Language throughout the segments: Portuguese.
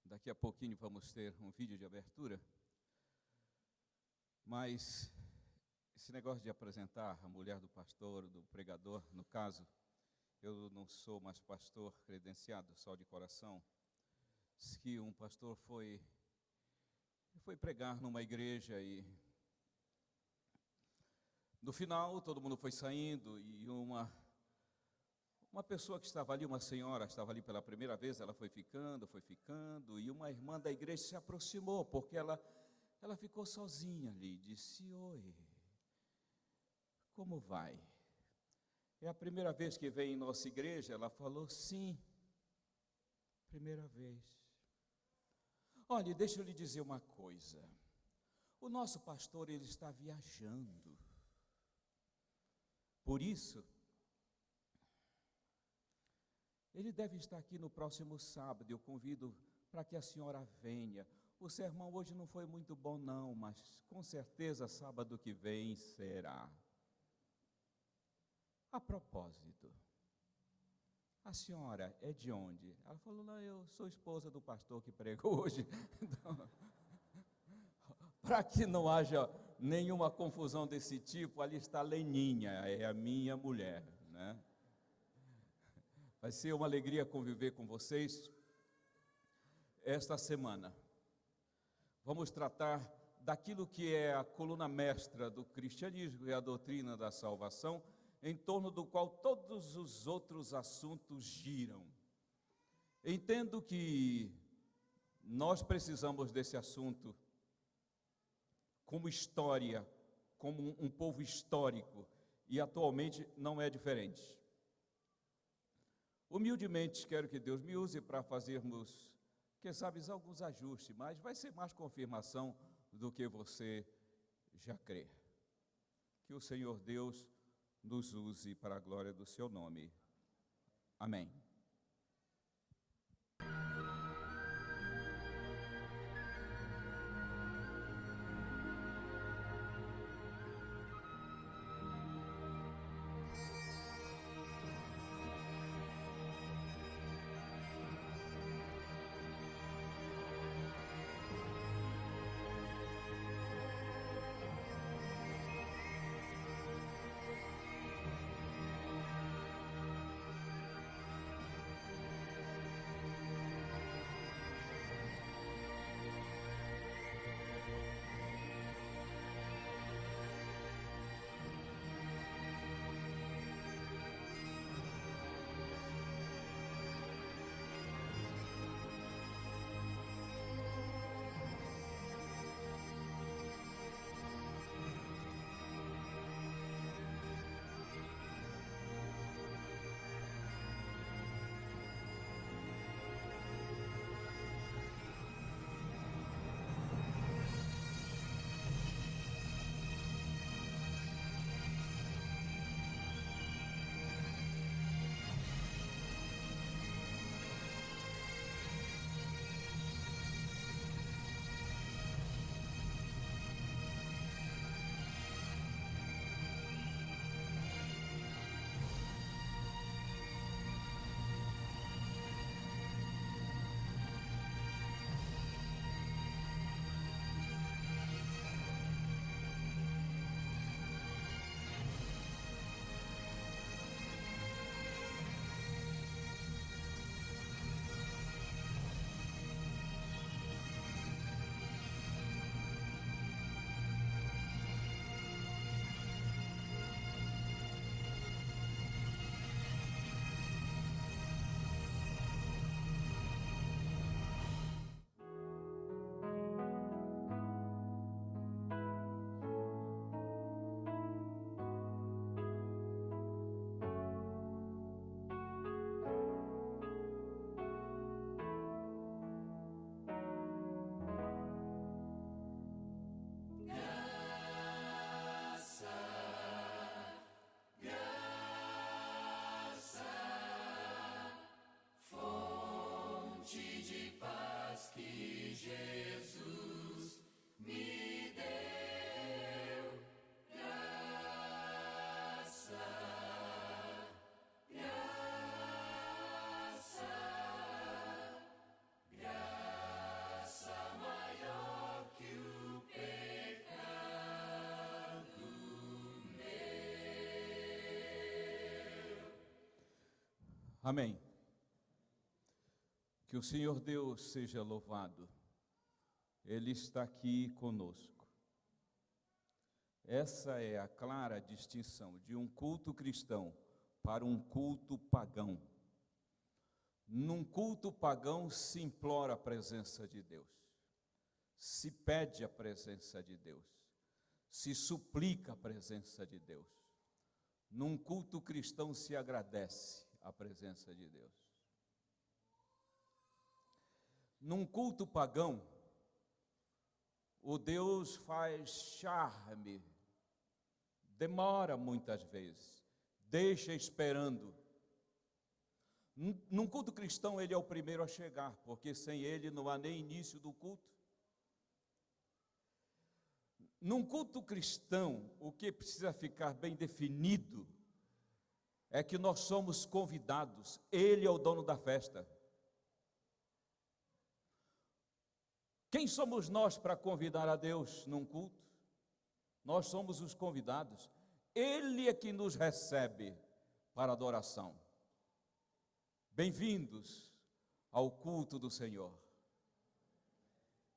Daqui a pouquinho vamos ter um vídeo de abertura, mas esse negócio de apresentar a mulher do pastor, do pregador, no caso, eu não sou mais pastor credenciado, só de coração. Diz que um pastor foi pregar numa igreja e no final todo mundo foi saindo e uma pessoa que estava ali, uma senhora, estava ali pela primeira vez, ela foi ficando, e uma irmã da igreja se aproximou, porque ela ficou sozinha ali, disse: oi, como vai? É a primeira vez que vem em nossa igreja? Ela falou: sim, primeira vez. Olha, deixa eu lhe dizer uma coisa, o nosso pastor, ele está viajando, por isso, ele deve estar aqui no próximo sábado. Eu convido para que a senhora venha. O sermão hoje não foi muito bom não, mas com certeza sábado que vem será. A propósito, a senhora é de onde? Ela falou: não, eu sou esposa do pastor que pregou hoje. Então, para que não haja nenhuma confusão desse tipo, ali está a Leninha, é a minha mulher, né? Vai ser uma alegria conviver com vocês esta semana. Vamos tratar daquilo que é a coluna mestra do cristianismo e a doutrina da salvação, em torno do qual todos os outros assuntos giram. Entendo que nós precisamos desse assunto como história, como um povo histórico, e atualmente não é diferente. Humildemente quero que Deus me use para fazermos, quem sabe, alguns ajustes, mas vai ser mais confirmação do que você já crê. Que o Senhor Deus nos use para a glória do seu nome. Amém. Amém. Que o Senhor Deus seja louvado. Ele está aqui conosco. Essa é a clara distinção de um culto cristão para um culto pagão. Num culto pagão se implora a presença de Deus, se pede a presença de Deus, se suplica a presença de Deus. Num culto cristão se agradece a presença de Deus. Num culto pagão, o Deus faz charme, demora muitas vezes, deixa esperando. Num culto cristão, ele é o primeiro a chegar, porque sem ele não há nem início do culto. Num culto cristão, o que precisa ficar bem definido é que nós somos convidados, ele é o dono da festa. Quem somos nós para convidar a Deus num culto? Nós somos os convidados. Ele é que nos recebe para adoração. Bem-vindos ao culto do Senhor.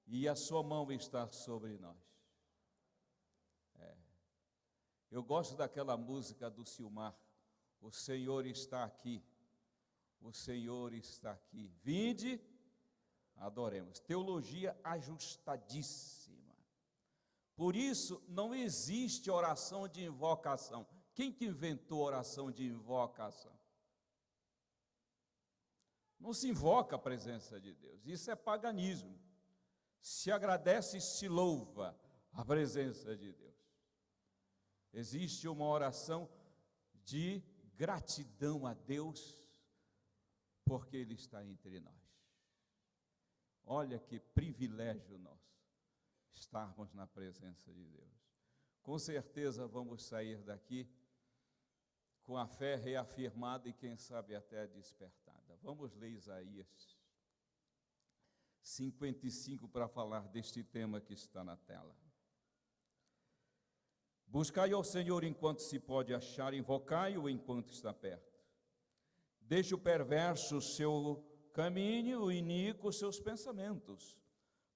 E a sua mão está sobre nós. Eu gosto daquela música do Silmar. O Senhor está aqui. O Senhor está aqui. Vinde, adoremos. Teologia ajustadíssima. Por isso, não existe oração de invocação. Quem que inventou oração de invocação? Não se invoca a presença de Deus. Isso é paganismo. Se agradece e se louva a presença de Deus. Existe uma oração de gratidão a Deus, porque Ele está entre nós. Olha que privilégio nosso, estarmos na presença de Deus. Com certeza vamos sair daqui com a fé reafirmada e quem sabe até despertada. Vamos ler Isaías 55 para falar deste tema que está na tela. Buscai ao Senhor enquanto se pode achar, invocai-o enquanto está perto. Deixe o perverso o seu caminho, o iníquo os seus pensamentos.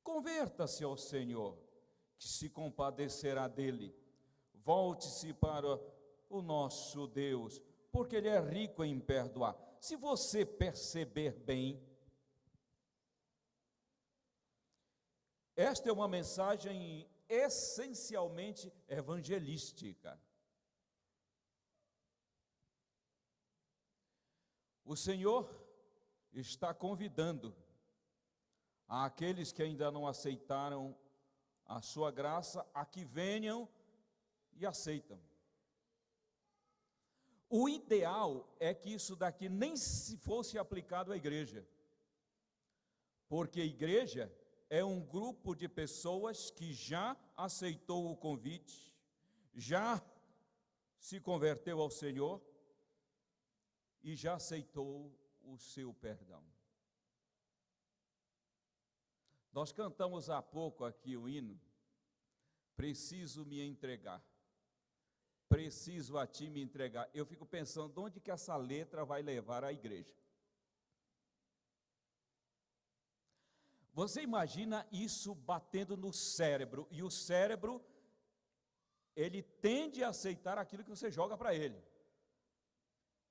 Converta-se ao Senhor, que se compadecerá dele. Volte-se para o nosso Deus, porque Ele é rico em perdoar. Se você perceber bem, esta é uma mensagem essencialmente evangelística. O Senhor está convidando àqueles que ainda não aceitaram a sua graça a que venham e aceitam. O ideal é que isso daqui nem se fosse aplicado à igreja, porque a igreja é um grupo de pessoas que já aceitou o convite, já se converteu ao Senhor e já aceitou o seu perdão. Nós cantamos há pouco aqui o hino, preciso me entregar, preciso a ti me entregar. Eu fico pensando, onde que essa letra vai levar a igreja? Você imagina isso batendo no cérebro, e o cérebro, ele tende a aceitar aquilo que você joga para ele.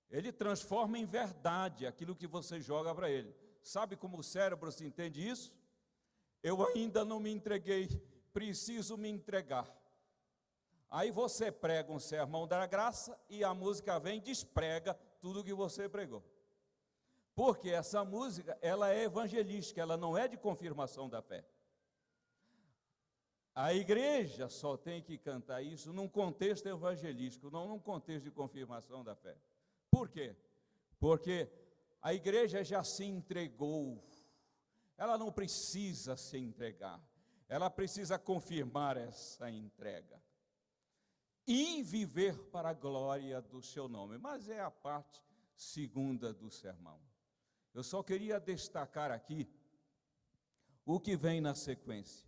Ele transforma em verdade aquilo que você joga para ele. Sabe como o cérebro se entende isso? Eu ainda não me entreguei, preciso me entregar. Aí você prega um sermão da graça e a música vem e desprega tudo que você pregou. Porque essa música, ela é evangelística, ela não é de confirmação da fé. A igreja só tem que cantar isso num contexto evangelístico, não num contexto de confirmação da fé. Por quê? Porque a igreja já se entregou, ela não precisa se entregar, ela precisa confirmar essa entrega e viver para a glória do seu nome. Mas é a parte segunda do sermão. Eu só queria destacar aqui o que vem na sequência.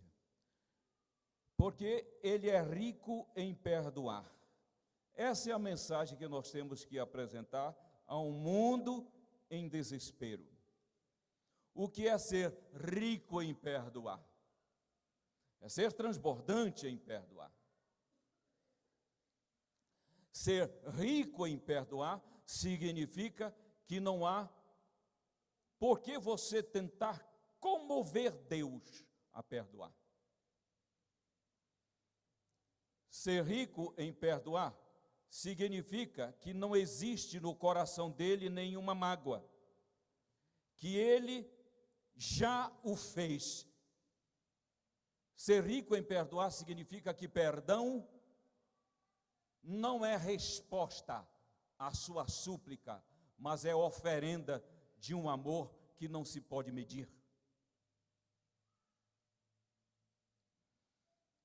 Porque Ele é rico em perdoar. Essa é a mensagem que nós temos que apresentar a um mundo em desespero. O que é ser rico em perdoar? É ser transbordante em perdoar. Ser rico em perdoar significa que não há por que você tentar comover Deus a perdoar. Ser rico em perdoar significa que não existe no coração dele nenhuma mágoa, que ele já o fez. Ser rico em perdoar significa que perdão não é resposta à sua súplica, mas é oferenda de um amor que não se pode medir.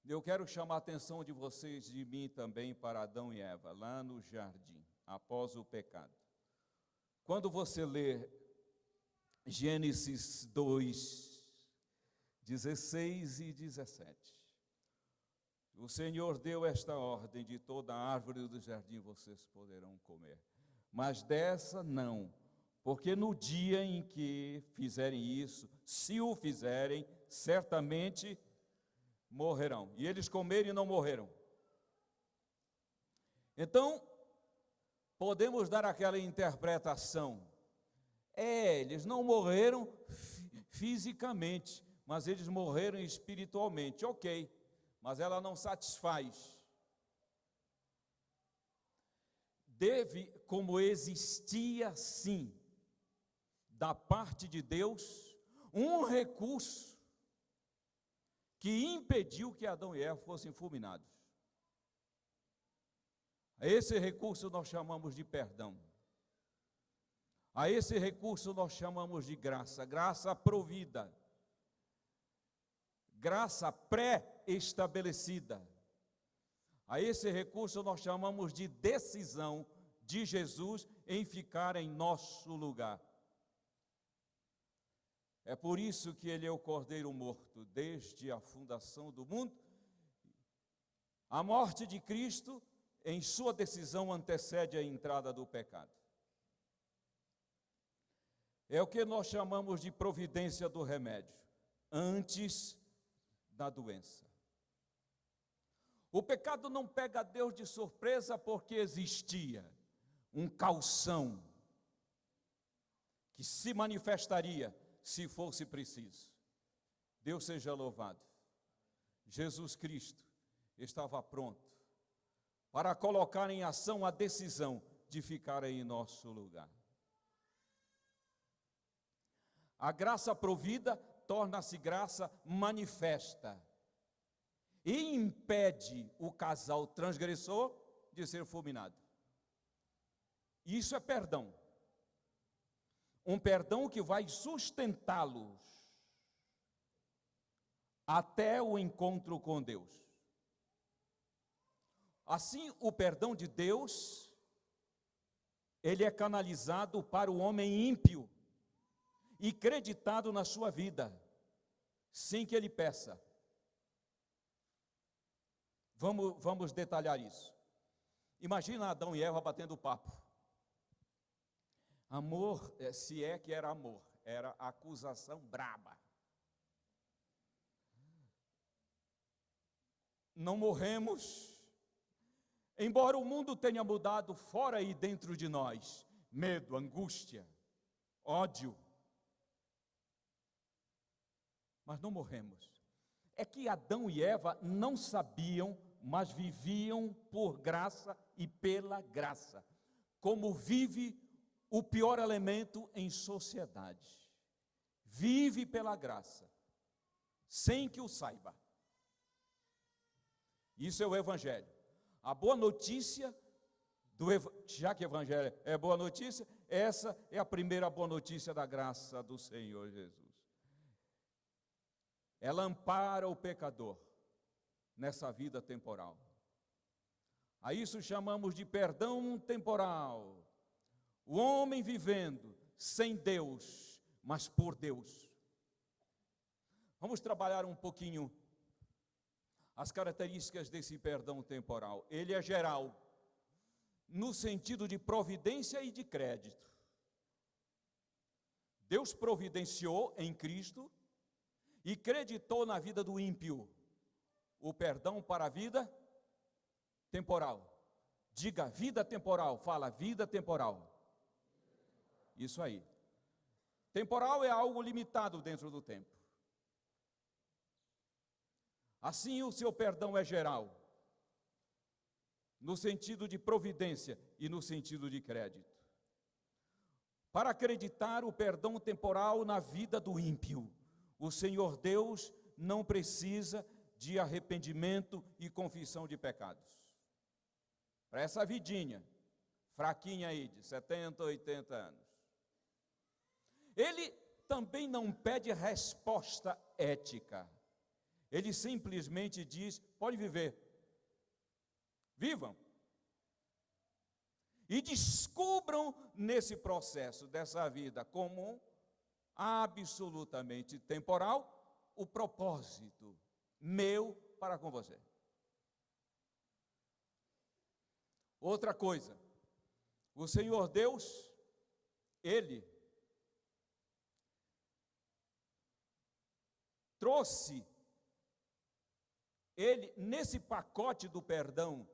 Eu quero chamar a atenção de vocês, de mim também, para Adão e Eva, lá no jardim, após o pecado. Quando você lê Gênesis 2, 16 e 17, o Senhor deu esta ordem: de toda árvore do jardim vocês poderão comer, mas dessa não, porque no dia em que fizerem isso, se o fizerem, certamente morrerão. E eles comeram e não morreram. Então, podemos dar aquela interpretação: eles não morreram fisicamente, mas eles morreram espiritualmente. Ok, mas ela não satisfaz. Como existia sim, da parte de Deus, um recurso que impediu que Adão e Eva fossem fulminados. A esse recurso nós chamamos de perdão. A esse recurso nós chamamos de graça, graça provida, graça pré-estabelecida. A esse recurso nós chamamos de decisão de Jesus em ficar em nosso lugar. É por isso que ele é o Cordeiro morto, desde a fundação do mundo. A morte de Cristo, em sua decisão, antecede a entrada do pecado. É o que nós chamamos de providência do remédio, antes da doença. O pecado não pega Deus de surpresa porque existia um calção que se manifestaria se fosse preciso. Deus seja louvado. Jesus Cristo estava pronto para colocar em ação a decisão de ficar em nosso lugar. A graça provida torna-se graça manifesta e impede o casal transgressor de ser fulminado. Isso é perdão. Um perdão que vai sustentá-los até o encontro com Deus. Assim, o perdão de Deus, ele é canalizado para o homem ímpio e creditado na sua vida, sem que ele peça. Vamos detalhar isso. Imagina Adão e Eva batendo papo. Amor, se é que era amor, era acusação braba. Não morremos, embora o mundo tenha mudado fora e dentro de nós. Medo, angústia, ódio. Mas não morremos. É que Adão e Eva não sabiam, mas viviam por graça e pela graça, como vive o pior elemento em sociedade. Vive pela graça, sem que o saiba. Isso é o Evangelho. A boa notícia, já que o Evangelho é boa notícia, essa é a primeira boa notícia da graça do Senhor Jesus. Ela ampara o pecador nessa vida temporal. A isso chamamos de perdão temporal. O homem vivendo sem Deus, mas por Deus. Vamos trabalhar um pouquinho as características desse perdão temporal. Ele é geral, no sentido de providência e de crédito. Deus providenciou em Cristo e creditou na vida do ímpio o perdão para a vida temporal. Diga vida temporal, fala vida temporal. Isso aí. Temporal é algo limitado dentro do tempo. Assim, o seu perdão é geral, no sentido de providência e no sentido de crédito. Para acreditar o perdão temporal na vida do ímpio, o Senhor Deus não precisa de arrependimento e confissão de pecados. Para essa vidinha, fraquinha aí, de 70, 80 anos. Ele também não pede resposta ética. Ele simplesmente diz, pode viver. Vivam. E descubram nesse processo dessa vida comum, absolutamente temporal, o propósito meu para com você. Outra coisa, o Senhor Deus, Ele trouxe, Ele, nesse pacote do perdão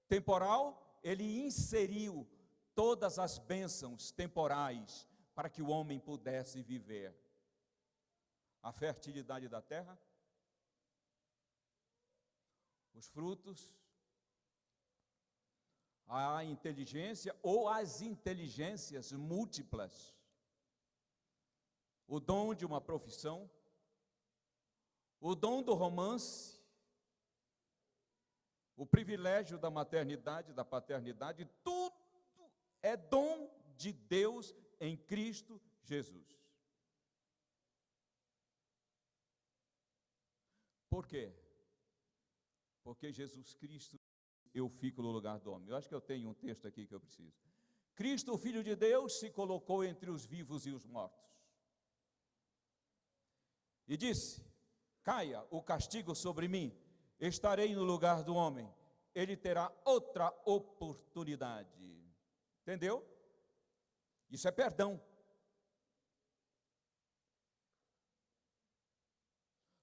temporal, Ele inseriu todas as bênçãos temporais para que o homem pudesse viver. A fertilidade da terra, os frutos, a inteligência ou as inteligências múltiplas, o dom de uma profissão, o dom do romance, o privilégio da maternidade, da paternidade, tudo é dom de Deus em Cristo Jesus. Por quê? Porque Jesus Cristo, eu fico no lugar do homem. Eu acho que eu tenho um texto aqui que eu preciso. Cristo, o Filho de Deus, se colocou entre os vivos e os mortos. E disse, caia o castigo sobre mim, estarei no lugar do homem, ele terá outra oportunidade. Entendeu? Isso é perdão.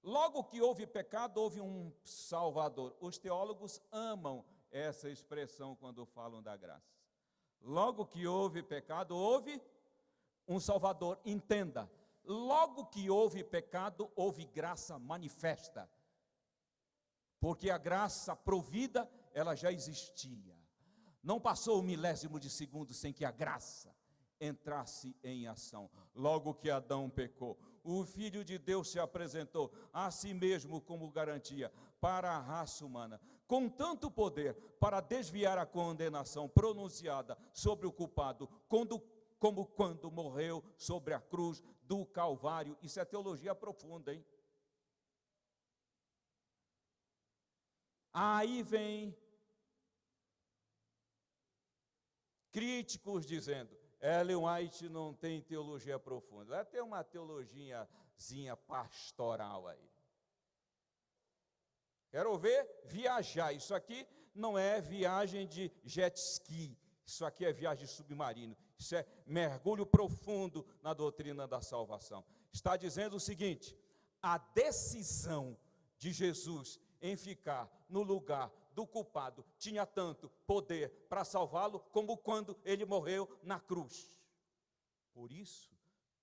Logo que houve pecado, houve um Salvador. Os teólogos amam essa expressão quando falam da graça. Logo que houve pecado, houve um Salvador. Entenda, logo que houve pecado, houve graça manifesta. Porque a graça provida, ela já existia. Não passou um milésimo de segundo sem que a graça entrasse em ação. Logo que Adão pecou, o Filho de Deus se apresentou a si mesmo como garantia para a raça humana, com tanto poder para desviar a condenação pronunciada sobre o culpado, como quando morreu sobre a cruz do Calvário. Isso é teologia profunda, hein? Aí vem críticos dizendo, Ellen White não tem teologia profunda. Ela tem uma teologiazinha pastoral aí. Quero ver viajar. Isso aqui não é viagem de jet ski. Isso aqui é viagem submarino. Isso é mergulho profundo na doutrina da salvação. Está dizendo o seguinte, a decisão de Jesus em ficar no lugar do culpado tinha tanto poder para salvá-lo como quando ele morreu na cruz. Por isso,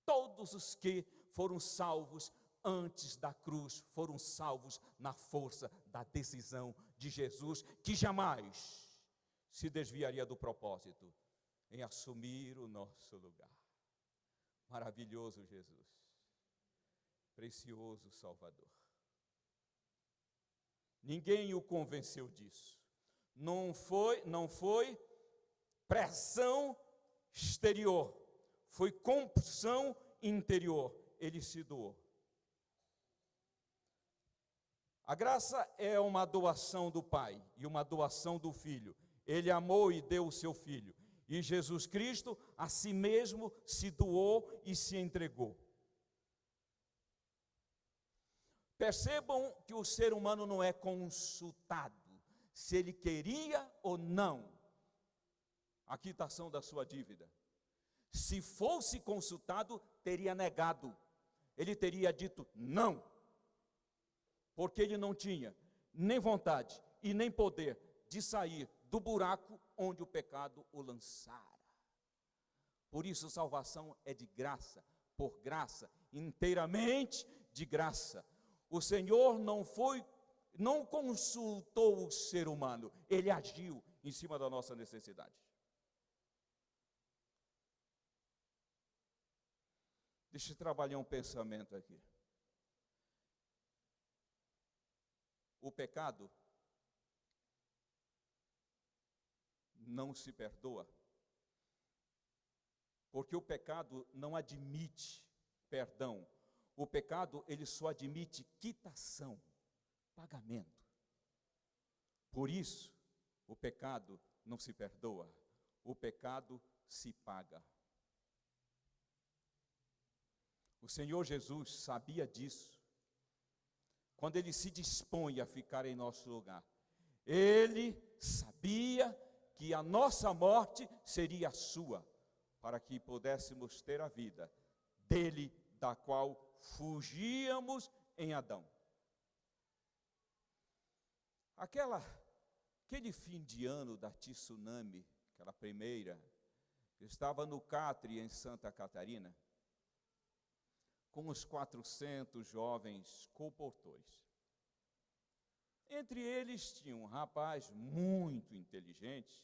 todos os que foram salvos antes da cruz foram salvos na força da decisão de Jesus, que jamais se desviaria do propósito em assumir o nosso lugar. Maravilhoso Jesus, precioso Salvador. Ninguém o convenceu disso. Não foi pressão exterior, foi compulsão interior. Ele se doou. A graça é uma doação do Pai e uma doação do Filho. Ele amou e deu o seu Filho. E Jesus Cristo a si mesmo se doou e se entregou. Percebam que o ser humano não é consultado se ele queria ou não a quitação da sua dívida. Se fosse consultado, teria negado. Ele teria dito não, porque ele não tinha nem vontade e nem poder de sair do buraco onde o pecado o lançara. Por isso, salvação é de graça, por graça, inteiramente de graça. O Senhor não consultou o ser humano, Ele agiu em cima da nossa necessidade. Deixa eu trabalhar um pensamento aqui. O pecado não se perdoa, porque o pecado não admite perdão. O pecado, ele só admite quitação, pagamento. Por isso, o pecado não se perdoa, o pecado se paga. O Senhor Jesus sabia disso. Quando Ele se dispõe a ficar em nosso lugar, Ele sabia que a nossa morte seria a sua, para que pudéssemos ter a vida dele, da qual fugíamos em Adão. Aquele fim de ano da tsunami, aquela primeira, eu estava no Catre, em Santa Catarina, com uns 400 jovens colportores. Entre eles tinha um rapaz muito inteligente,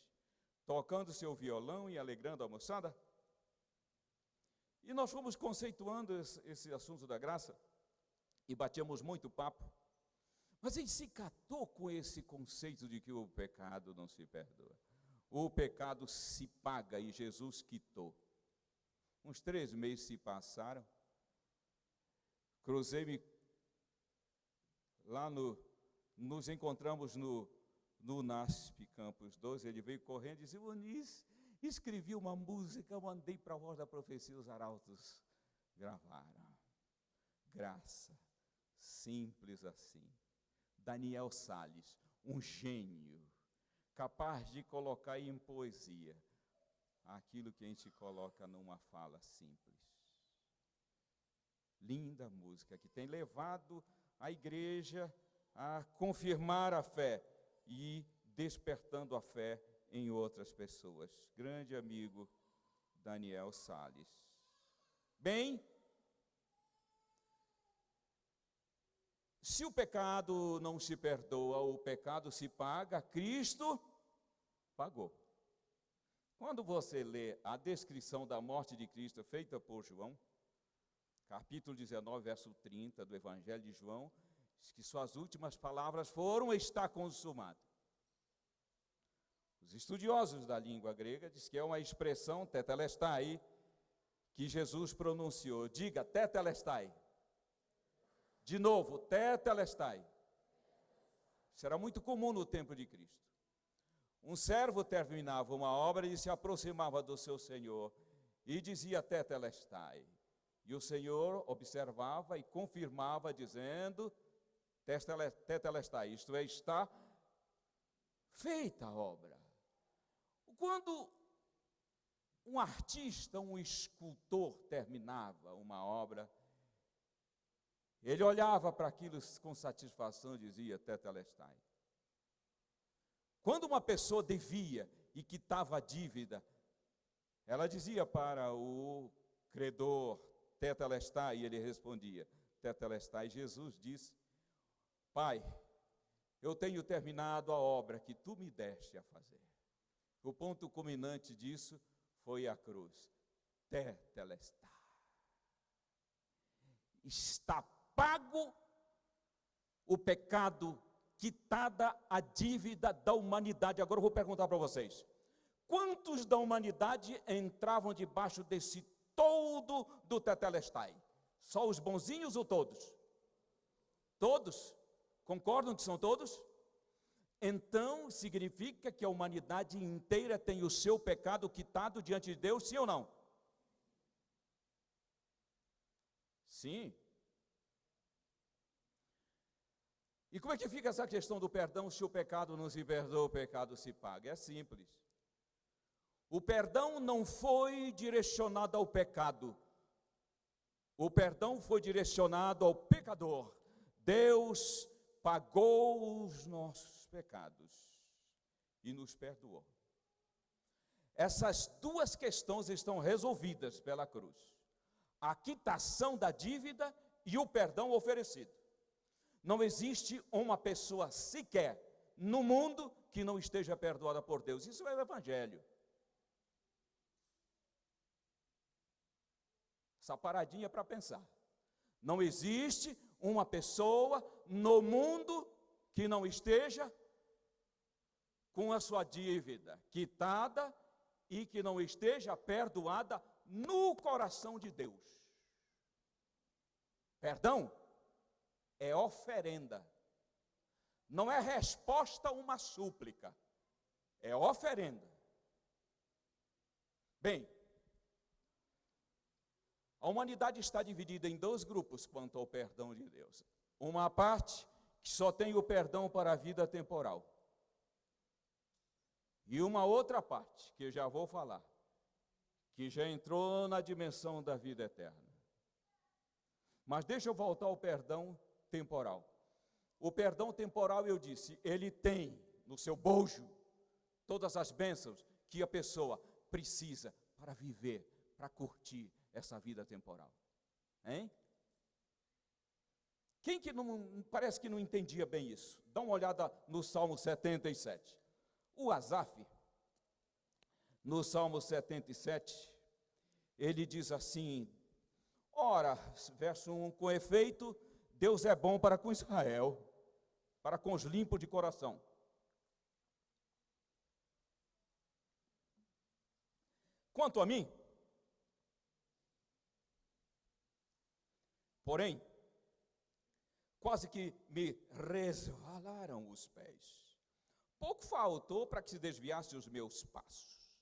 tocando seu violão e alegrando a moçada. E nós fomos conceituando esse assunto da graça, e batíamos muito papo. Mas ele se catou com esse conceito de que o pecado não se perdoa. O pecado se paga, e Jesus quitou. Uns 3 meses se passaram. Cruzei-me lá nos encontramos no NASP Campus 12, ele veio correndo e disse: Onis, escrevi uma música, mandei para a Voz da Profecia, os arautos gravaram. Graça, simples assim. Daniel Salles, um gênio, capaz de colocar em poesia aquilo que a gente coloca numa fala simples. Linda música, que tem levado a igreja a confirmar a fé e despertando a fé em outras pessoas. Grande amigo Daniel Salles. Bem, se o pecado não se perdoa, o pecado se paga, Cristo pagou. Quando você lê a descrição da morte de Cristo feita por João, capítulo 19, verso 30 do Evangelho de João, diz que suas últimas palavras foram: está consumado. Os estudiosos da língua grega dizem que é uma expressão, tetelestai, que Jesus pronunciou. Diga, tetelestai. De novo, tetelestai. Isso era muito comum no tempo de Cristo. Um servo terminava uma obra e se aproximava do seu senhor e dizia tetelestai. E o Senhor observava e confirmava, dizendo: tetelestai, isto é, está feita a obra. Quando um artista, um escultor terminava uma obra, ele olhava para aquilo com satisfação e dizia tetelestai. Quando uma pessoa devia e quitava a dívida, ela dizia para o credor: tetelestai, e ele respondia: tetelestai. Jesus disse: Pai, eu tenho terminado a obra que tu me deste a fazer. O ponto culminante disso foi a cruz. Tetelestai. Está pago o pecado, quitada a dívida da humanidade. Agora eu vou perguntar para vocês: quantos da humanidade entravam debaixo desse toldo do tetelestai? Só os bonzinhos ou todos? Todos? Concordam que são todos? Então significa que a humanidade inteira tem o seu pecado quitado diante de Deus, sim ou não? Sim. E como é que fica essa questão do perdão? Se o pecado não se perdoa, o pecado se paga. É simples. O perdão não foi direcionado ao pecado. O perdão foi direcionado ao pecador. Deus pagou os nossos pecados e nos perdoou. Essas duas questões estão resolvidas pela cruz: a quitação da dívida e o perdão oferecido. Não existe uma pessoa sequer no mundo que não esteja perdoada por Deus. Isso é o Evangelho. Essa paradinha para pensar. Não existe uma pessoa no mundo que não esteja com a sua dívida quitada e que não esteja perdoada no coração de Deus. Perdão é oferenda. Não é resposta a uma súplica. É oferenda. Bem, a humanidade está dividida em dois grupos quanto ao perdão de Deus. Uma parte que só tem o perdão para a vida temporal. E uma outra parte, que eu já vou falar, que já entrou na dimensão da vida eterna. Mas deixa eu voltar ao perdão temporal. O perdão temporal, eu disse, ele tem no seu bojo todas as bênçãos que a pessoa precisa para viver, para curtir essa vida temporal. Hein? Quem que não, parece que não entendia bem isso? Dá uma olhada no Salmo 77. O Asaf, no Salmo 77, ele diz assim, ora, verso 1, com efeito, Deus é bom para com Israel, para com os limpos de coração. Quanto a mim, porém, quase que me resvalaram os pés. Pouco faltou para que se desviasse os meus passos,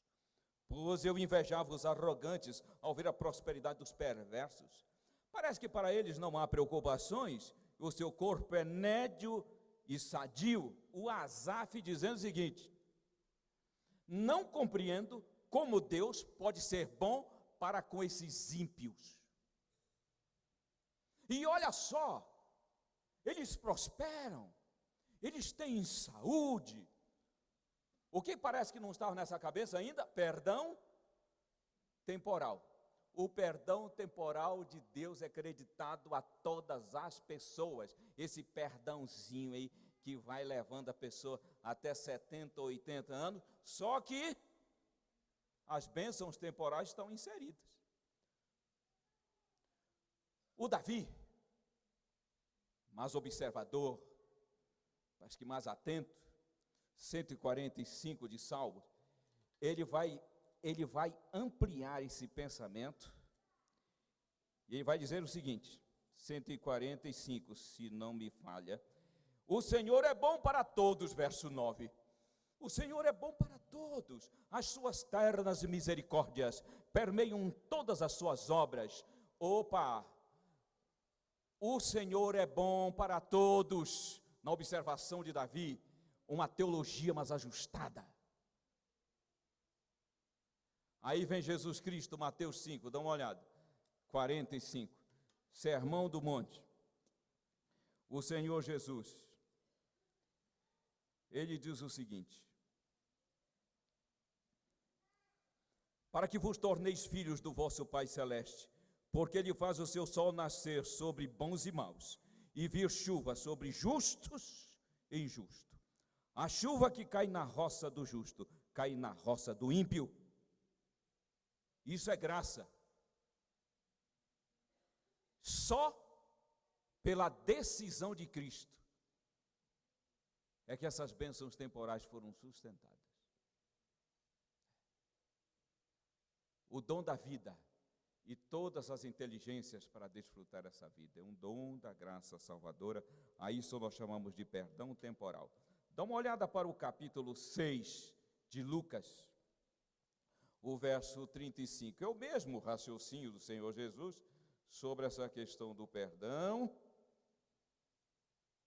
pois eu invejava os arrogantes ao ver a prosperidade dos perversos. Parece que para eles não há preocupações, o seu corpo é nédio e sadio. O Asaf dizendo o seguinte, não compreendo como Deus pode ser bom para com esses ímpios. E olha só, eles prosperam, eles têm saúde. O que parece que não estava nessa cabeça ainda? Perdão temporal. O perdão temporal de Deus é acreditado a todas as pessoas. Esse perdãozinho aí que vai levando a pessoa até 70, 80 anos, só que as bênçãos temporais estão inseridas. O Davi, mais observador, acho que mais atento, 145 de Salmos, ele vai ampliar esse pensamento, e ele vai dizer o seguinte, 145, se não me falha, o Senhor é bom para todos, verso 9, o Senhor é bom para todos, as suas ternas misericórdias permeiam todas as suas obras. Opa, o Senhor é bom para todos, na observação de Davi, uma teologia mais ajustada. Aí vem Jesus Cristo, Mateus 5, dá uma olhada, 45, Sermão do Monte. O Senhor Jesus, ele diz o seguinte, para que vos torneis filhos do vosso Pai Celeste, porque Ele faz o seu sol nascer sobre bons e maus, e vir chuva sobre justos e injustos. A chuva que cai na roça do justo, cai na roça do ímpio. Isso é graça. Só pela decisão de Cristo é que essas bênçãos temporais foram sustentadas. O dom da vida e todas as inteligências para desfrutar essa vida é um dom da graça salvadora. A isso nós chamamos de perdão temporal. Dá uma olhada para o capítulo 6 de Lucas, o verso 35. É o mesmo raciocínio do Senhor Jesus sobre essa questão do perdão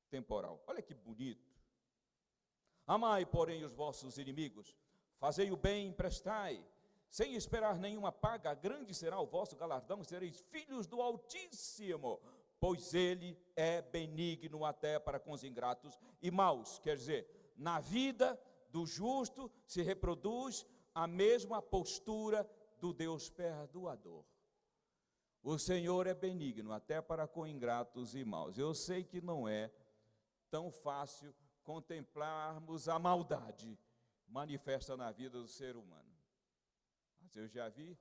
temporal. Olha que bonito. Amai, porém, os vossos inimigos, Fazei o bem, emprestai, sem esperar nenhuma paga, grande será o vosso galardão, sereis filhos do Altíssimo, pois ele é benigno até para com os ingratos e maus. Quer dizer, na vida do justo se reproduz a mesma postura do Deus perdoador. O Senhor é benigno até para com ingratos e maus. Eu sei que não é tão fácil contemplarmos a maldade manifesta na vida do ser humano. Mas eu já vi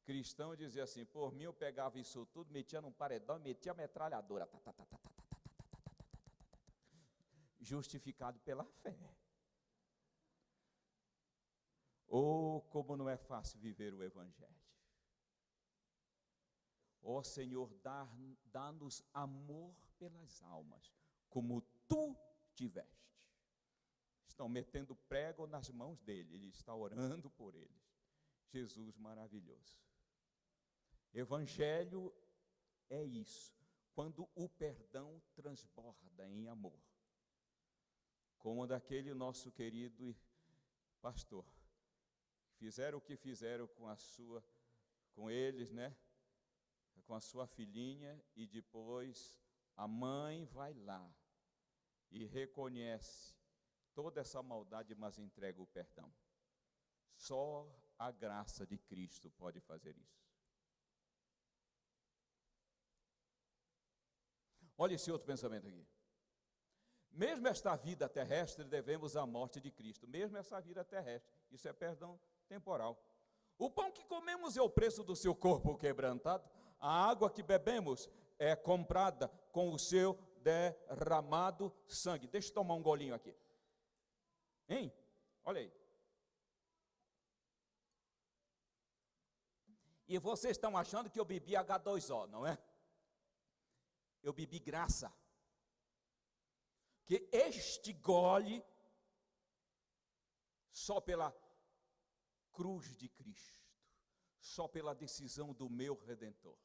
cristão dizer assim: por mim eu pegava isso tudo, metia num paredão, metia a metralhadora, justificado pela fé. Oh, como não é fácil viver o Evangelho. Ó Senhor, dá-nos amor pelas almas, como Tu tiveste. Estão metendo prego nas mãos dele, ele está orando por eles. Jesus maravilhoso. Evangelho é isso, quando o perdão transborda em amor. Como daquele nosso querido pastor, fizeram o que fizeram com eles, né? Com a sua filhinha, e depois a mãe vai lá e reconhece toda essa maldade, mas entrega o perdão. Só a graça de Cristo pode fazer isso. Olha esse outro pensamento aqui. Mesmo esta vida terrestre, devemos a morte de Cristo. Mesmo essa vida terrestre, isso é perdão temporal. O pão que comemos é o preço do seu corpo quebrantado. A água que bebemos é comprada com o seu derramado sangue. Deixa eu tomar um golinho aqui. Hein? Olha aí. E vocês estão achando que eu bebi H2O, não é? Eu bebi graça. Que este gole, só pela cruz de Cristo, só pela decisão do meu Redentor.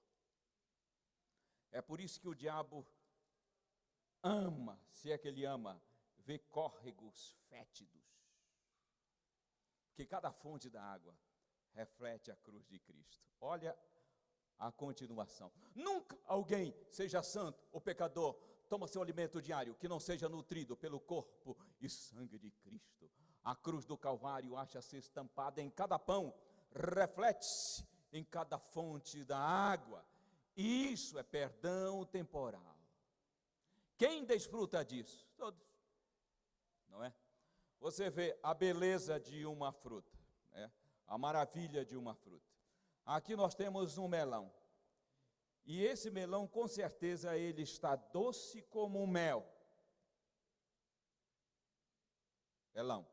É por isso que o diabo ama, se é que ele ama, ver córregos fétidos. Que cada fonte da água reflete a cruz de Cristo. Olha a continuação. Nunca alguém, seja santo ou pecador, toma seu alimento diário, que não seja nutrido pelo corpo e sangue de Cristo. A cruz do Calvário acha-se estampada em cada pão, reflete-se em cada fonte da água. Isso é perdão temporal. Quem desfruta disso? Todos. Não é? Você vê a beleza de uma fruta, né? A maravilha de uma fruta. Aqui nós temos um melão. E esse melão, com certeza, ele está doce como um mel. Melão.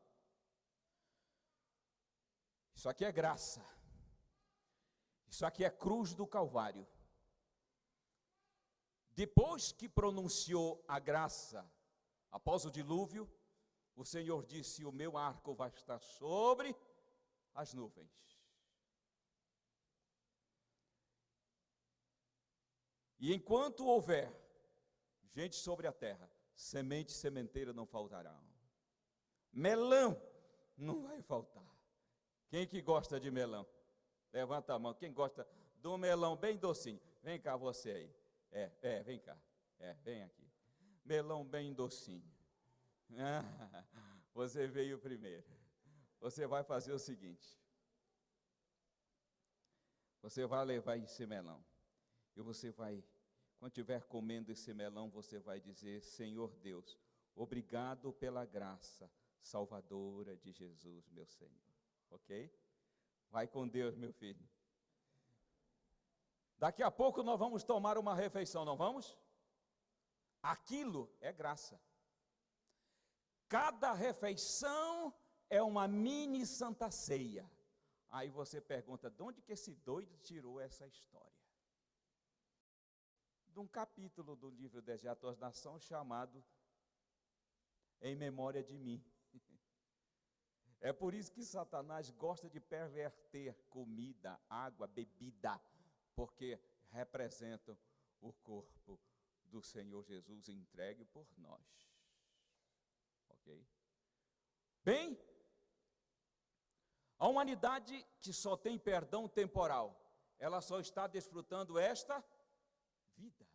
Isso aqui é graça. Isso aqui é cruz do Calvário. Depois que pronunciou a graça, após o dilúvio, o Senhor disse: o meu arco vai estar sobre as nuvens. E enquanto houver gente sobre a terra, semente e sementeira não faltarão. Melão não vai faltar. Quem que gosta de melão? Levanta a mão. Quem gosta do melão bem docinho? Vem cá você aí. Vem cá. Vem aqui. Melão bem docinho. Você veio primeiro. Você vai fazer o seguinte. Você vai levar esse melão. E você vai, quando estiver comendo esse melão, você vai dizer: Senhor Deus, obrigado pela graça salvadora de Jesus, meu Senhor. Ok? Vai com Deus, meu filho. Daqui a pouco nós vamos tomar uma refeição, não vamos? Aquilo é graça. Cada refeição é uma mini santa ceia. Aí você pergunta: de onde que esse doido tirou essa história? De um capítulo do livro Deserto às Nações chamado Em Memória de Mim. É por isso que Satanás gosta de perverter comida, água, bebida, porque representam o corpo do Senhor Jesus entregue por nós. Ok? Bem, A humanidade que só tem perdão temporal, ela só está desfrutando esta vida.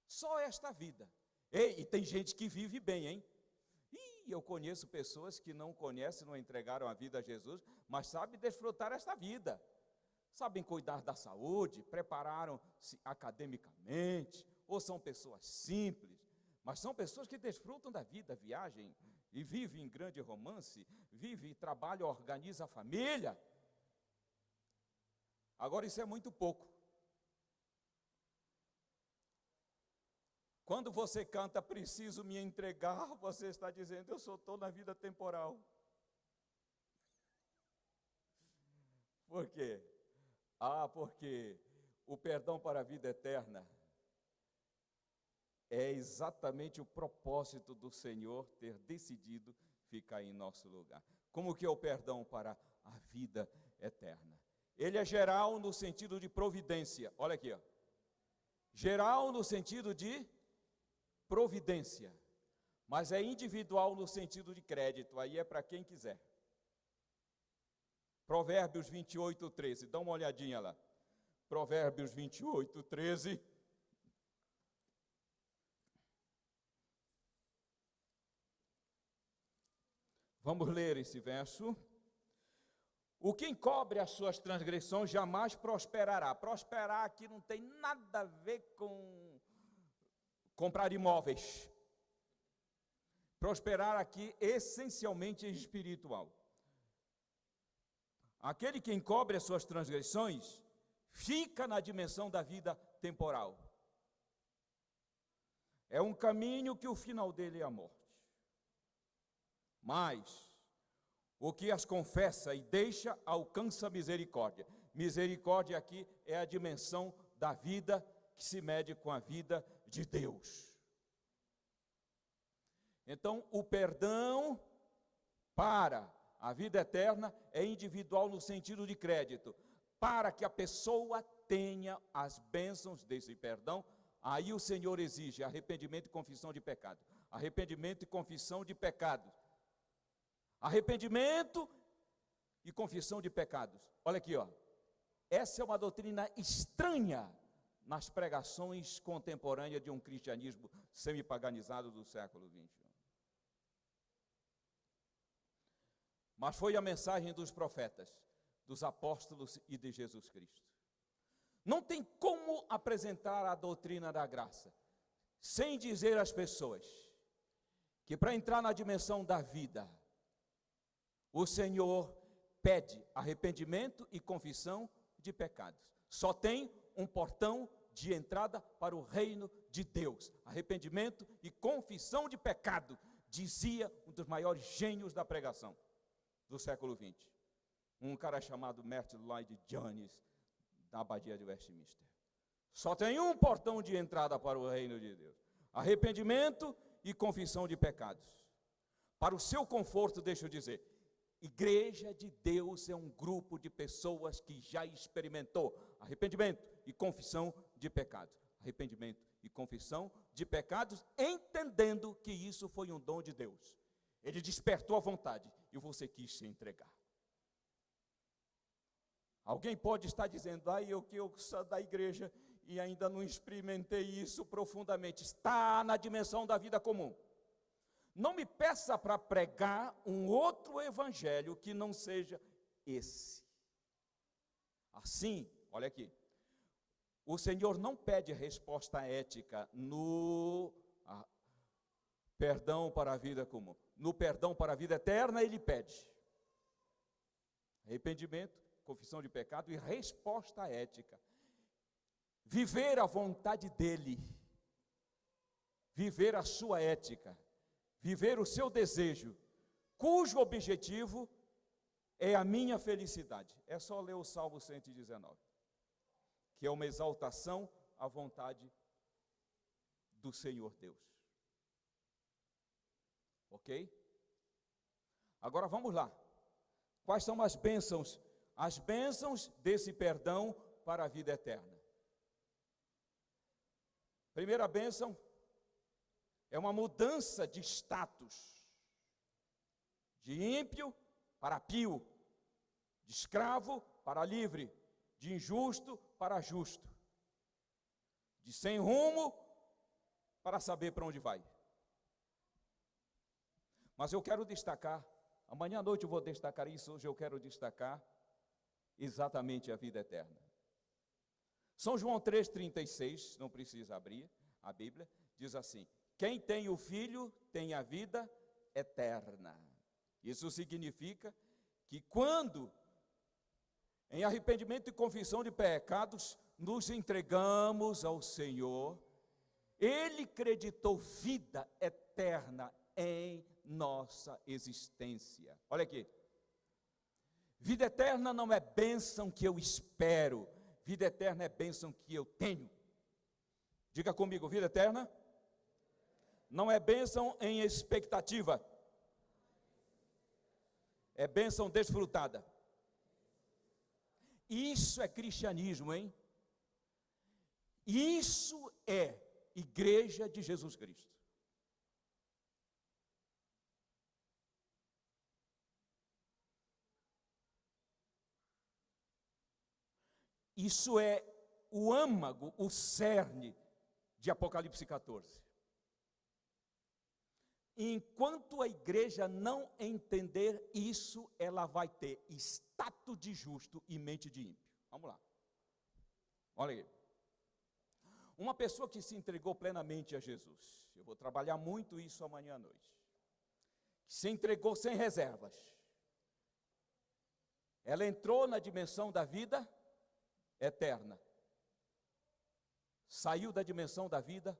Só esta vida. E tem gente que vive bem, hein? E eu conheço pessoas que não conhecem, não entregaram a vida a Jesus, mas sabem desfrutar esta vida. Sabem cuidar da saúde, prepararam-se academicamente, ou são pessoas simples, mas são pessoas que desfrutam da vida, viagem e vivem em grande romance, vivem, trabalham, organizam a família. Agora isso é muito pouco. Quando você canta, preciso me entregar, você está dizendo, eu só estou na vida temporal. Por quê? Porque o perdão para a vida eterna é exatamente o propósito do Senhor ter decidido ficar em nosso lugar. Como que é o perdão para a vida eterna? Ele é geral no sentido de providência. Olha aqui, ó. Geral no sentido de providência, mas é individual no sentido de crédito, aí é para quem quiser. Provérbios 28, 13, dá uma olhadinha lá. Provérbios 28, 13. Vamos ler esse verso. O que encobre as suas transgressões jamais prosperará. Prosperar aqui não tem nada a ver com comprar imóveis. Prosperar aqui essencialmente é espiritual. Aquele que encobre as suas transgressões fica na dimensão da vida temporal. É um caminho que o final dele é a morte. Mas o que as confessa e deixa alcança misericórdia. Misericórdia aqui é a dimensão da vida que se mede com a vida de Deus. Então, o perdão para a vida eterna é individual no sentido de crédito. Para que a pessoa tenha as bênçãos desse perdão, aí o Senhor exige arrependimento e confissão de pecado. Arrependimento e confissão de pecados. Arrependimento e confissão de pecados. Olha aqui, ó. Essa é uma doutrina estranha nas pregações contemporâneas de um cristianismo semi-paganizado do século XXI. Mas foi a mensagem dos profetas, dos apóstolos e de Jesus Cristo. Não tem como apresentar a doutrina da graça sem dizer às pessoas que para entrar na dimensão da vida, o Senhor pede arrependimento e confissão de pecados. Só tem um portão de entrada para o reino de Deus. Arrependimento e confissão de pecado, dizia um dos maiores gênios da pregação do século XX. Um cara chamado Martin Lloyd Jones, da Abadia de Westminster. Só tem um portão de entrada para o reino de Deus. Arrependimento e confissão de pecados. Para o seu conforto, deixa eu dizer, Igreja de Deus é um grupo de pessoas que já experimentou arrependimento e confissão de pecados. Arrependimento e confissão de pecados, entendendo que isso foi um dom de Deus. Ele despertou a vontade e você quis se entregar. Alguém pode estar dizendo, eu sou da igreja e ainda não experimentei isso profundamente. Está na dimensão da vida comum. Não me peça para pregar um outro evangelho que não seja esse. Assim, olha aqui, o Senhor não pede resposta ética no perdão para a vida comum. No perdão para a vida eterna, Ele pede arrependimento, confissão de pecado e resposta ética. Viver a vontade dEle, viver a sua ética, viver o seu desejo, cujo objetivo é a minha felicidade. É só ler o Salmo 119, que é uma exaltação à vontade do Senhor Deus. Ok? Agora vamos lá. Quais são as bênçãos? As bênçãos desse perdão para a vida eterna. Primeira bênção é uma mudança de status, de ímpio para pio, de escravo para livre, de injusto para justo, de sem rumo para saber para onde vai. Mas eu quero destacar, amanhã à noite eu vou destacar isso, hoje eu quero destacar exatamente a vida eterna. São João 3,36, não precisa abrir a Bíblia, diz assim: quem tem o Filho tem a vida eterna. Isso significa que quando, em arrependimento e confissão de pecados, nos entregamos ao Senhor, Ele creditou vida eterna em nossa existência. Olha aqui. Vida eterna não é bênção que eu espero, vida eterna é bênção que eu tenho. Diga comigo, vida eterna não é bênção em expectativa, é bênção desfrutada. Isso é cristianismo, hein? Isso é Igreja de Jesus Cristo. Isso é o âmago, o cerne de Apocalipse 14. Enquanto a igreja não entender isso, ela vai ter status de justo e mente de ímpio. Vamos lá. Olha aí. Uma pessoa que se entregou plenamente a Jesus, eu vou trabalhar muito isso amanhã à noite, que se entregou sem reservas, ela entrou na dimensão da vida eterna, saiu da dimensão da vida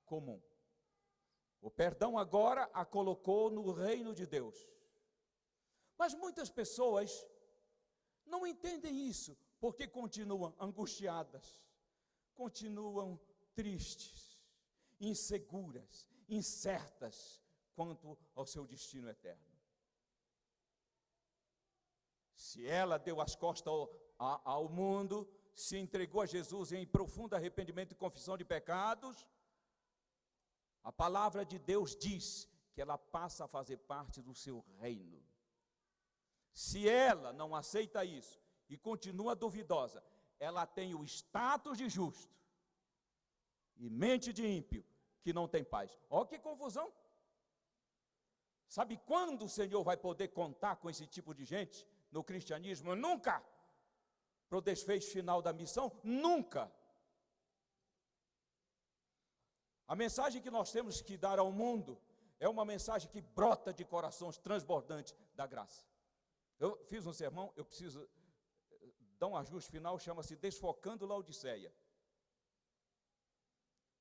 comum. O perdão agora a colocou no reino de Deus. Mas muitas pessoas não entendem isso, porque continuam angustiadas, continuam tristes, inseguras, incertas quanto ao seu destino eterno. Se ela deu as costas ao mundo, se entregou a Jesus em profundo arrependimento e confissão de pecados, a palavra de Deus diz que ela passa a fazer parte do seu reino. Se ela não aceita isso e continua duvidosa, ela tem o status de justo e mente de ímpio, que não tem paz. Olha que confusão. Sabe quando o Senhor vai poder contar com esse tipo de gente no cristianismo? Nunca. Para o desfecho final da missão? Nunca. A mensagem que nós temos que dar ao mundo é uma mensagem que brota de corações transbordantes da graça. Eu fiz um sermão, eu preciso dar um ajuste final, chama-se Desfocando Laodiceia.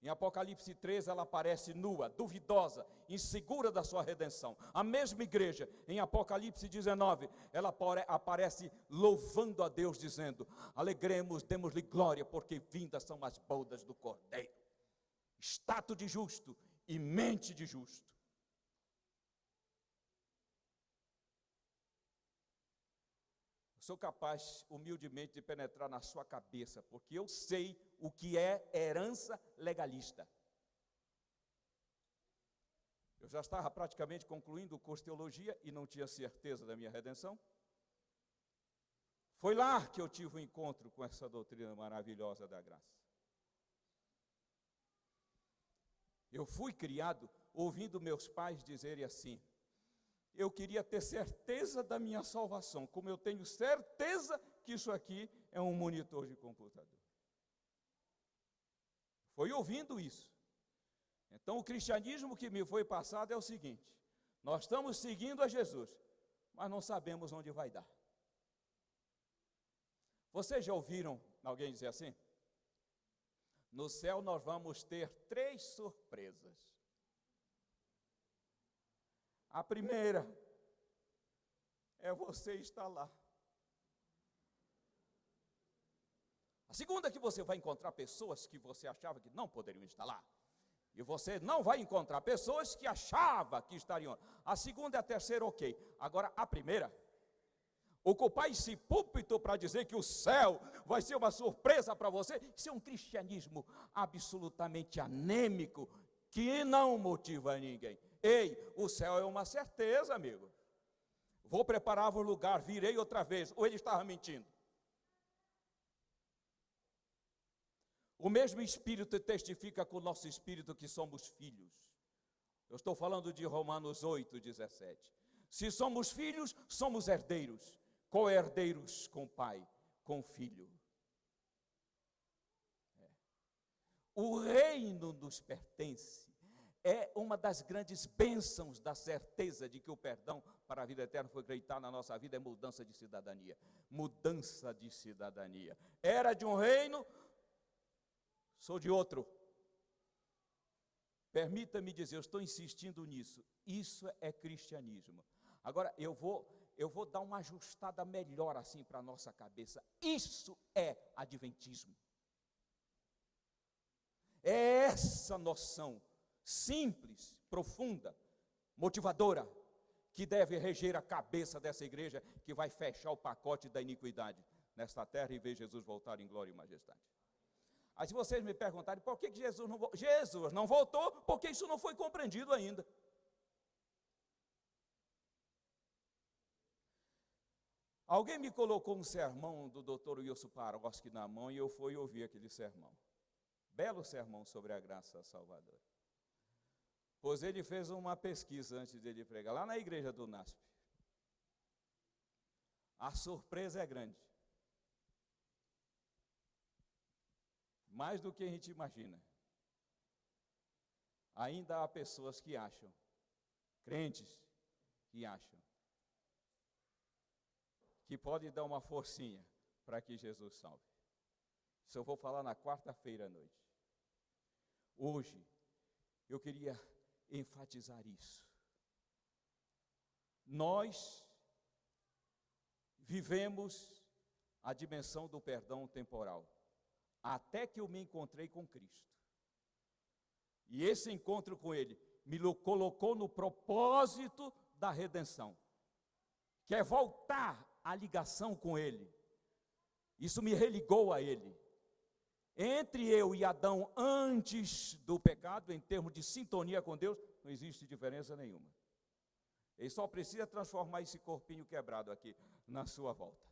Em Apocalipse 13 ela aparece nua, duvidosa, insegura da sua redenção. A mesma igreja, em Apocalipse 19, ela aparece louvando a Deus, dizendo: alegremos, demos-lhe glória, porque vindas são as bodas do Cordeiro. Status de justo e mente de justo. Eu sou capaz, humildemente, de penetrar na sua cabeça, porque eu sei o que é herança legalista. Eu já estava praticamente concluindo o curso de teologia e não tinha certeza da minha redenção. Foi lá que eu tive um encontro com essa doutrina maravilhosa da graça. Eu fui criado ouvindo meus pais dizerem assim: eu queria ter certeza da minha salvação, como eu tenho certeza que isso aqui é um monitor de computador. Foi ouvindo isso. Então o cristianismo que me foi passado é o seguinte: nós estamos seguindo a Jesus, mas não sabemos onde vai dar. Vocês já ouviram alguém dizer assim? No céu nós vamos ter 3 surpresas. A primeira é você estar lá. A segunda é que você vai encontrar pessoas que você achava que não poderiam estar lá. E você não vai encontrar pessoas que achava que estariam. A segunda e a terceira, ok. Agora, a primeira, ocupar esse púlpito para dizer que o céu vai ser uma surpresa para você, isso é um cristianismo absolutamente anêmico, que não motiva ninguém. Ei, o céu é uma certeza, amigo. Vou preparar o lugar, virei outra vez. Ou ele estava mentindo? O mesmo Espírito testifica com o nosso espírito que somos filhos. Eu estou falando de Romanos 8:17. Se somos filhos, somos herdeiros. Co-herdeiros com o Pai, com o Filho. O reino nos pertence. É uma das grandes bênçãos da certeza de que o perdão para a vida eterna foi acreditado na nossa vida, é mudança de cidadania. Mudança de cidadania. Era de um reino, sou de outro. Permita-me dizer, eu estou insistindo nisso. Isso é cristianismo. Agora, eu vou dar uma ajustada melhor assim para a nossa cabeça. Isso é adventismo. É essa noção simples, profunda, motivadora, que deve reger a cabeça dessa igreja, que vai fechar o pacote da iniquidade nesta terra e ver Jesus voltar em glória e majestade. Aí se vocês me perguntarem, por que Jesus não voltou? Jesus não voltou porque isso não foi compreendido ainda. Alguém me colocou um sermão do Dr. Wilson Paroski na mão e eu fui ouvir aquele sermão. Belo sermão sobre a graça salvadora. Pois ele fez uma pesquisa antes de ele pregar, lá na igreja do NASP. A surpresa é grande. Mais do que a gente imagina. Ainda há pessoas que acham, crentes que acham, que pode dar uma forcinha para que Jesus salve. Isso eu vou falar na quarta-feira à noite. Hoje, eu queria enfatizar isso. Nós vivemos a dimensão do perdão temporal, até que eu me encontrei com Cristo. E esse encontro com Ele me colocou no propósito da redenção, que é voltar à ligação com Ele. Isso me religou a Ele. Entre eu e Adão, antes do pecado, em termos de sintonia com Deus, não existe diferença nenhuma. Ele só precisa transformar esse corpinho quebrado aqui na sua volta.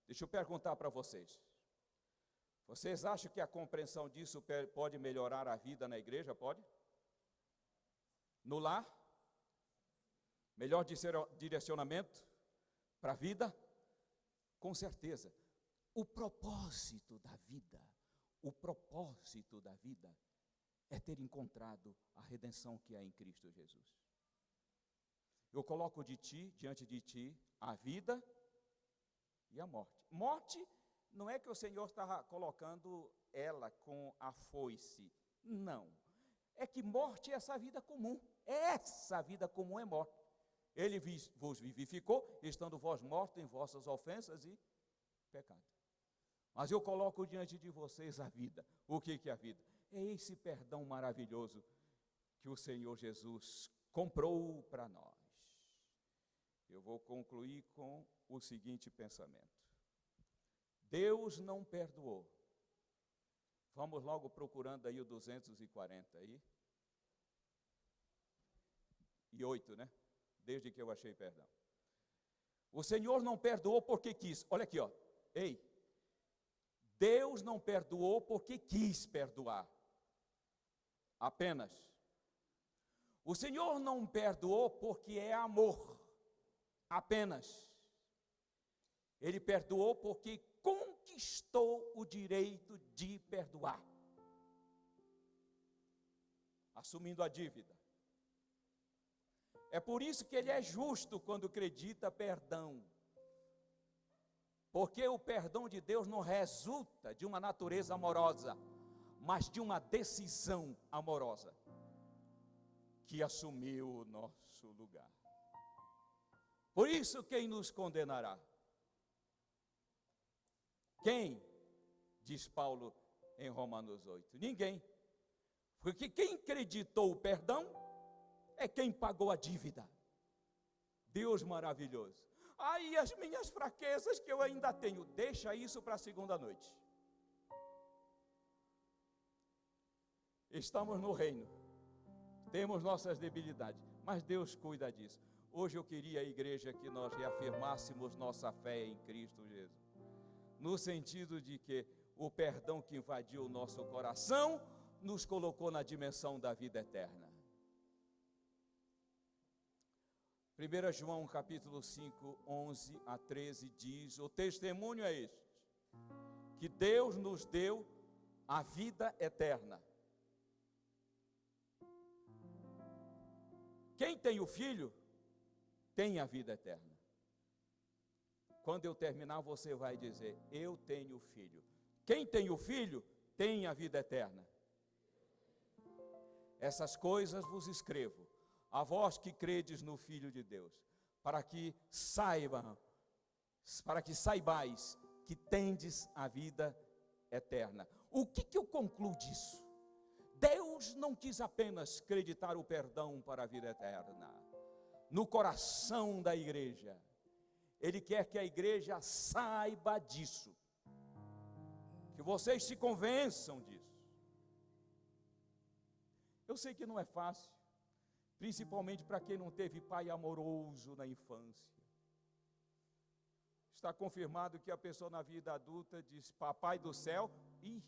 Deixa eu perguntar para vocês. Vocês acham que a compreensão disso pode melhorar a vida na igreja? Pode? No lar? Melhor direcionamento para a vida? Com certeza. O propósito da vida é ter encontrado a redenção que há em Cristo Jesus. Eu coloco diante de ti, a vida e a morte. Morte não é que o Senhor estava colocando ela com a foice. Não. É que morte é essa vida comum. Essa vida comum é morte. Ele vos vivificou, estando vós mortos em vossas ofensas e pecado. Mas eu coloco diante de vocês a vida. O que é a vida? É esse perdão maravilhoso que o Senhor Jesus comprou para nós. Eu vou concluir com o seguinte pensamento. Deus não perdoou. Vamos logo procurando aí o 240 aí. E 8, né? Desde que eu achei perdão. O Senhor não perdoou porque quis. Olha aqui, ó. Ei. Deus não perdoou porque quis perdoar. Apenas. O Senhor não perdoou porque é amor. Apenas. Ele perdoou porque conquistou o direito de perdoar. Assumindo a dívida. É por isso que ele é justo quando acredita perdão. Porque o perdão de Deus não resulta de uma natureza amorosa, mas de uma decisão amorosa, que assumiu o nosso lugar. Por isso, quem nos condenará? Quem? Diz Paulo em Romanos 8. Ninguém. Porque quem acreditou o perdão é quem pagou a dívida. Deus maravilhoso. Aí as minhas fraquezas que eu ainda tenho, deixa isso para a segunda noite. Estamos no reino. Temos nossas debilidades, mas Deus cuida disso. Hoje eu queria, igreja, que nós reafirmássemos nossa fé em Cristo Jesus, no sentido de que o perdão que invadiu o nosso coração nos colocou na dimensão da vida eterna. 1 João capítulo 5, 11 a 13 diz: o testemunho é este, que Deus nos deu a vida eterna. Quem tem o Filho, tem a vida eterna. Quando eu terminar, você vai dizer: eu tenho o Filho. Quem tem o Filho, tem a vida eterna. Essas coisas vos escrevo, a vós que credes no Filho de Deus, para que saibais que tendes a vida eterna. O que eu concluo disso? Deus não quis apenas acreditar o perdão para a vida eterna no coração da igreja. Ele quer que a igreja saiba disso, que vocês se convençam disso. Eu sei que não é fácil, principalmente para quem não teve pai amoroso na infância. Está confirmado que a pessoa na vida adulta diz: papai do céu, e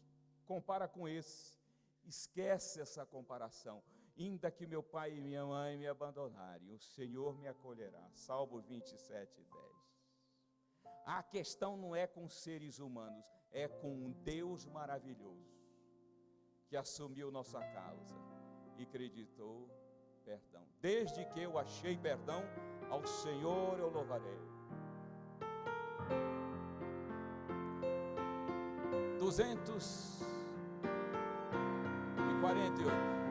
compara com esse. Esquece essa comparação. Ainda que meu pai e minha mãe me abandonarem, o Senhor me acolherá. Salmo 27, 10. A questão não é com seres humanos, é com um Deus maravilhoso, que assumiu nossa causa e acreditou perdão. Desde que eu achei perdão, ao Senhor eu louvarei. 248.